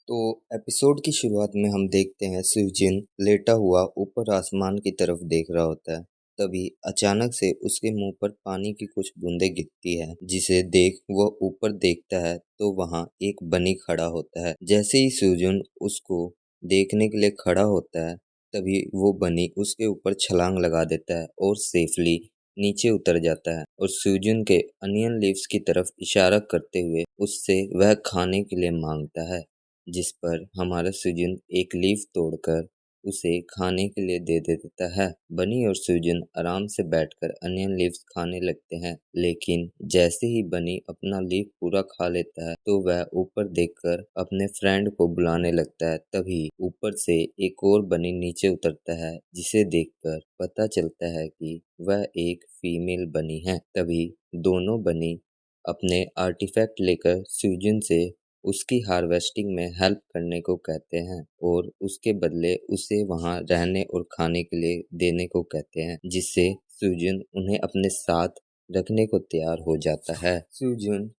तो एपिसोड की शुरुआत में हम देखते हैं सुजिन लेटा हुआ ऊपर आसमान की तरफ देख रहा होता है। तभी अचानक से उसके मुंह पर पानी की कुछ बूंदें गिरती है, जिसे देख वह ऊपर देखता है तो वहां एक बनी खड़ा होता है। जैसे ही सुजिन उसको देखने के लिए खड़ा होता है, तभी वो बनी उसके ऊपर छलांग लगा देता है और सेफली नीचे उतर जाता है और सुजिन के अनियन लीव्स की तरफ इशारा करते हुए उससे वह खाने के लिए मांगता है। जिस पर हमारा सुजन एक लीफ तोड़कर उसे खाने के लिए दे देता है। बनी और सुजन आराम से बैठकर अनियन लीव्स खाने लगते हैं, लेकिन जैसे ही बनी अपना लीफ पूरा खा लेता है तो वह ऊपर देखकर अपने फ्रेंड को बुलाने लगता है। तभी ऊपर से एक और बनी नीचे उतरता है, जिसे देखकर पता चलता है कि वह एक फीमेल बनी है। तभी दोनों बनी अपने आर्टिफैक्ट लेकर सुजन से उसकी हार्वेस्टिंग में हेल्प करने को कहते हैं और उसके बदले उसे वहां रहने और खाने के लिए देने को कहते हैं, जिससे सुजुन उन्हें अपने साथ रखने को तैयार हो जाता है। सुजुन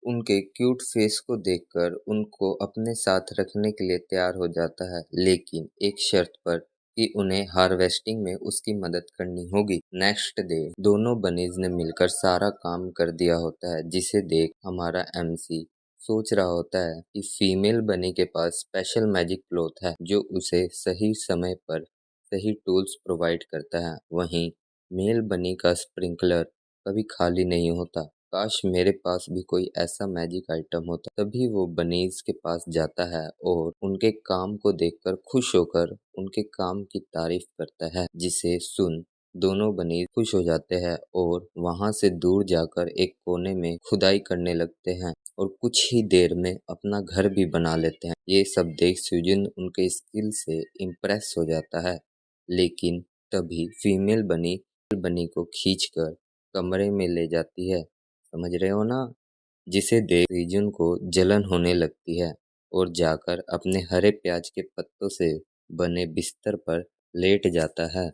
उनके क्यूट फेस को देखकर उनको अपने साथ रखने के लिए तैयार हो जाता है, लेकिन एक शर्त पर कि उन्हें हार्वेस्टिंग में उसकी मदद करनी होगी। नेक्स्ट डे दोनों बनीज ने मिलकर सारा काम कर दिया होता है, जिसे देख हमारा एमसी सोच रहा होता है कि फीमेल बनी के पास स्पेशल मैजिक क्लॉथ है जो उसे सही समय पर सही टूल्स प्रोवाइड करता है। वहीं मेल बनी का स्प्रिंकलर कभी खाली नहीं होता। काश मेरे पास भी कोई ऐसा मैजिक आइटम होता। तभी वो बनीज के पास जाता है और उनके काम को देखकर खुश होकर उनके काम की तारीफ करता है, जिसे सुन दोनों बनीज खुश हो जाते हैं और वहां से दूर जाकर एक कोने में खुदाई करने लगते हैं और कुछ ही देर में अपना घर भी बना लेते हैं। ये सब देख सुजन उनके स्किल से इम्प्रेस हो जाता है, लेकिन तभी फीमेल बनी को खींचकर कमरे में ले जाती है। समझ रहे हो ना? जिसे देख सुजन को जलन होने लगती है और जाकर अपने हरे प्याज के पत्तों से बने बिस्तर पर लेट जाता है।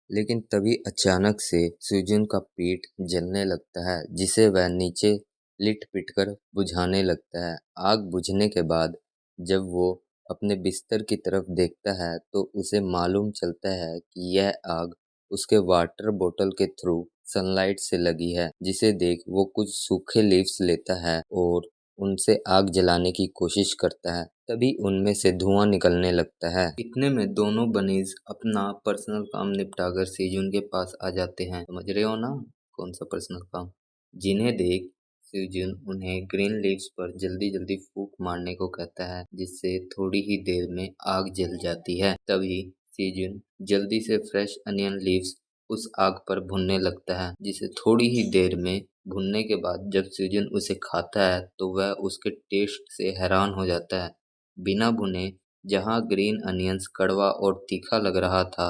लेकिन तभी अचानक से सुजन का पीठ जलने लगता है, जिसे वह नीचे लिट पिट कर बुझाने लगता है। आग बुझने के बाद जब वो अपने बिस्तर की तरफ देखता है तो उसे मालूम चलता है कि यह आग उसके वाटर बोतल के थ्रू सनलाइट से लगी है, जिसे देख वो कुछ सूखे लीव्स लेता है और उनसे आग जलाने की कोशिश करता है। तभी उनमें से धुआं निकलने लगता है। इतने में दोनों बनीज अपना पर्सनल काम निपटाकर सेजुन के पास आ जाते हैं। समझ रहे हो ना कौन सा पर्सनल काम? जिन्हें देख सेजुन उन्हें ग्रीन लीव्स पर जल्दी जल्दी फूंक मारने को कहता है, जिससे थोड़ी ही देर में आग जल जाती है। तभी सेजुन जल्दी से फ्रेश अनियन लीव्स उस आग पर भुनने लगता है, जिसे थोड़ी ही देर में भुनने के बाद जब सुजन उसे खाता है तो वह उसके टेस्ट से हैरान हो जाता है। बिना भुने जहाँ ग्रीन अनियंस कड़वा और तीखा लग रहा था,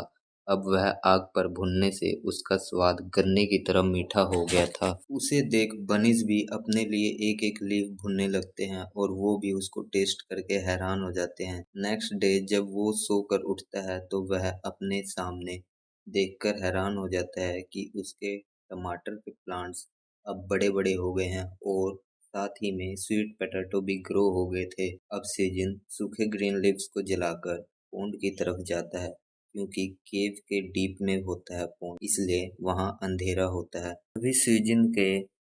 अब वह आग पर भुनने से उसका स्वाद गन्ने की तरह मीठा हो गया था। उसे देख बनीज भी अपने लिए एक एक लीफ भुनने लगते हैं और वो भी उसको टेस्ट करके हैरान हो जाते हैं। नेक्स्ट डे जब वो सोकर उठता है तो वह अपने सामने देखकर हैरान हो जाता है कि उसके टमाटर के प्लांट्स अब बड़े बड़े हो गए हैं और साथ ही में स्वीट पोटैटो भी ग्रो हो गए थे। अब सीजन सूखे ग्रीन लीव्स को जलाकर पोंड की तरफ जाता है, क्योंकि केव के डीप में होता है पोंड, इसलिए वहां अंधेरा होता है। तभी सीजन के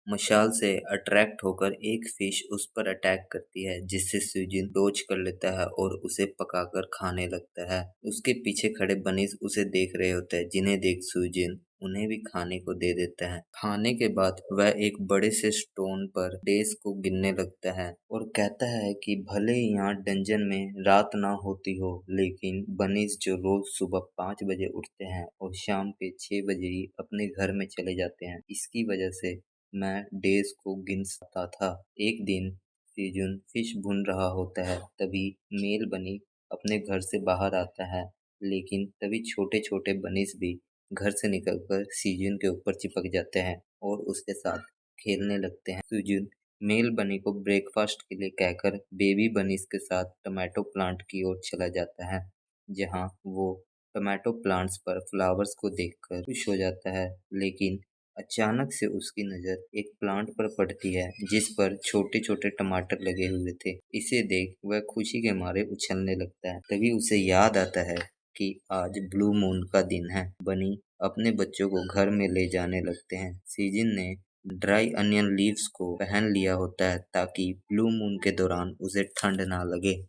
मशाल से अट्रैक्ट होकर एक फिश उस पर अटैक करती है, जिससे सुजिन डोज कर लेता है और उसे पकाकर खाने लगता है। उसके पीछे खड़े बनीज उसे देख रहे होते हैं, जिन्हें देख सुजिन उन्हें भी खाने को दे देता है। खाने के बाद वह एक बड़े से स्टोन पर डेज को गिनने लगता है और कहता है कि भले ही यहाँ डंजन में रात ना होती हो, लेकिन बनीज जो रोज सुबह 5 बजे उठते हैं और शाम के 6 बजे ही अपने घर में चले जाते हैं, इसकी वजह से मैं डेज को गिन सकता था। एक दिन सीजुन फिश भून रहा होता है, तभी मेल बनी अपने घर से बाहर आता है, लेकिन तभी छोटे छोटे बनीज भी घर से निकलकर सीजुन के ऊपर चिपक जाते हैं और उसके साथ खेलने लगते हैं। सीजुन मेल बनी को ब्रेकफास्ट के लिए कहकर बेबी बनीज के साथ टमाटो प्लांट की ओर चला जाता है, जहां वो टमाटो प्लांट्स पर फ्लावर्स को देखकर खुश हो जाता है। लेकिन अचानक से उसकी नजर एक प्लांट पर पड़ती है जिस पर छोटे छोटे टमाटर लगे हुए थे। इसे देख वह खुशी के मारे उछलने लगता है। तभी उसे याद आता है कि आज ब्लू मून का दिन है। बनी अपने बच्चों को घर में ले जाने लगते हैं। सीजिन ने ड्राई अनियन लीव्स को पहन लिया होता है ताकि ब्लू मून के दौरान उसे ठंड ना लगे।